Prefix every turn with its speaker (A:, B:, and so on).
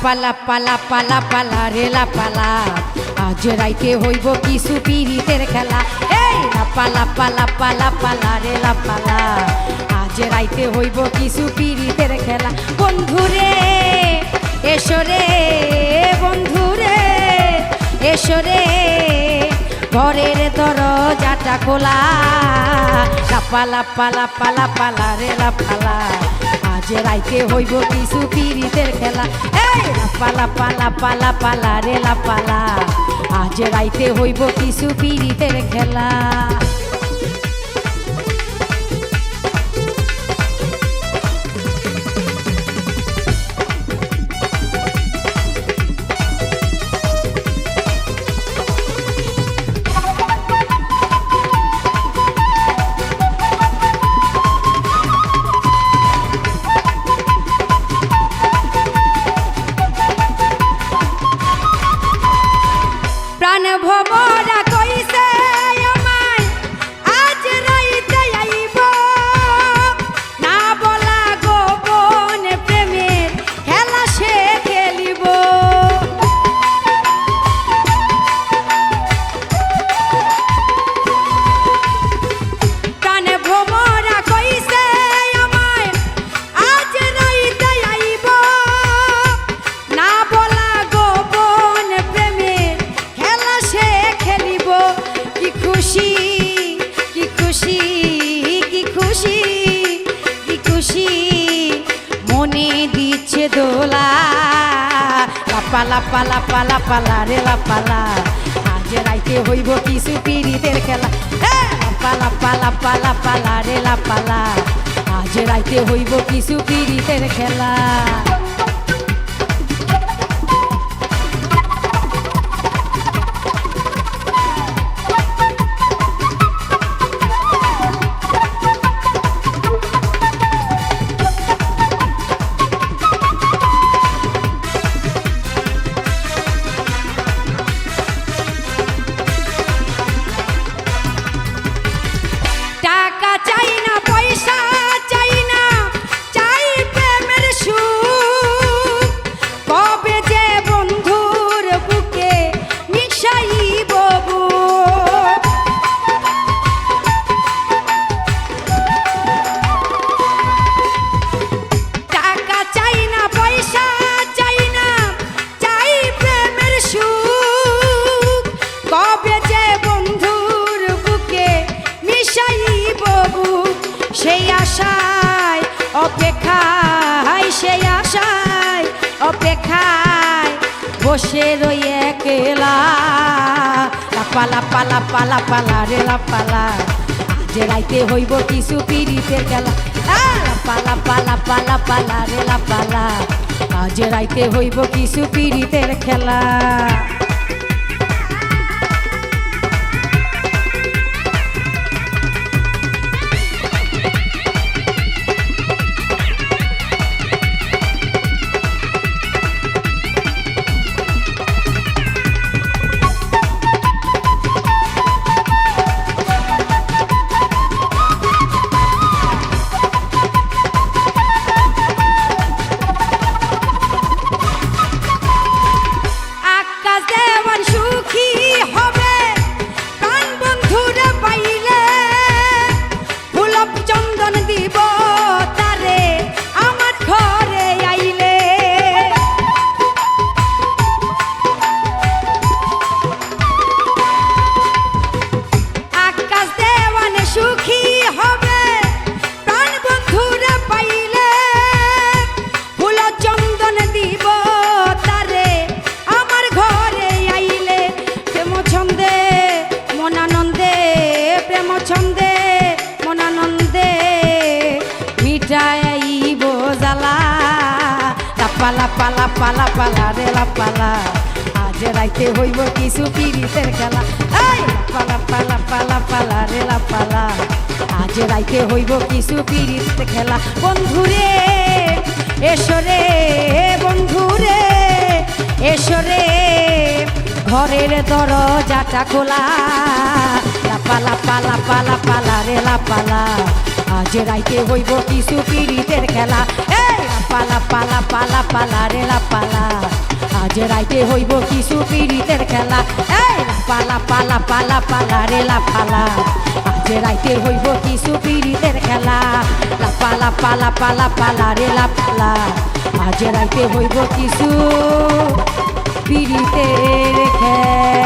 A: পালা পালা পালা পালা রে লাপালা আজ রাইতে হইব কিছু পিরিতের খেলা। এই লাপালা পালা পালা পালা রে লাপালা আজ রাইতে হইব কিছু পিরিতের খেলা। বন্ধুরে এসো রে বন্ধুরে এসো রে ঘরের দরজাটা খোলা। লাপালা পালা পালা পালা রে লাপালা আজ রাইতে হইব কিছু পিরিতের খেলা। এই লাপালা পালা পালা পালা রে লাপালা আজ রাইতে হইব কিছু পিরিতের খেলা। প্রাণ ভমরা কইছে আমায় আজ রাইতে আইব না বলা গোপন প্রেমের খেলা সে খেলিব। প্রাণ ভমরা কইছে আমায় আজ রাইতে আইব না বলা গোপন প্রেমের খেলা সে খেলিব। কি খুশি কি খুশি কি খুশি কি খুশি মনে দিচ্ছে দোলা। লাপালা পালা পালা পালা রে লাপালা আজ রাইতে হইব কিছু পিরিতের খেলা। লাপালা পালা পালা পালা রে লাপালা আজ রাইতে হইব কিছু পিরিতের খেলা। টাকা চাই না পয়সা চাই না চাই প্রেমের সুখ কবে যে বন্ধুর বুকে মিশাইব বুক। টাকা চাই না পয়সা চাই না চাই প্রেমের সুখ কবে যে বন্ধুর বুকে মিশাইব বুক। সেই আশায় অপেক্ষায় সেই আশায় অপেক্ষায় বসে রই একলা। লাপালা পালা পালা পালা রে লাপালা আজ রাইতে হইব কিছু পিরিতের খেলা। লাপালা পালা পালা পালা রে লাপালা আজ রাইতে হইব কিছু পিরিতের খেলা। আকাশ দেওয়ান সুখী হবে প্রাণ বন্ধুরে পাইলে ফুলপ চন্দন দিব তারে আমার ঘরে আইলে। আকাশ দেওয়ান সুখী হবে প্রাণ বন্ধুরে পাইলে ফুল চন্দন দিব তারে আমার ঘরে আইলে। প্রেম ছন্দে মনানন্দে প্রেম ছন্দে মনানন্দে মিটাইব জ্বালা। লাপালা পালা পালা পালা রে লাপালা আজ রাইতে হইব কিছু পিরিতের খেলা। এই লাপালা পালা পালা পালা রে লাপালা আজ রাইতে হইব কিছু পিরিতের খেলা। বন্ধুরে এসো রে বন্ধুরে এসো রে ঘরের দরজাটা খোলা। লাপালা পালা পালা পালা রে লাপালা আজ রাইতে হইব কিছু পীড়িতের খেলা। এই লাপালা পালা পালা পালা রে লাপালা, আজ রাইতে হইব কিছু পীড়িতের খেলা। এই লাপালা পালা পালা পালা রে লাপালা, আজ রাইতে হইব কিছু পীড়িতের খেলা। লাপালা পালা পালা পালা রে লাপালা, আজ রাইতে হইব কিছু পীড়িতের খেলা।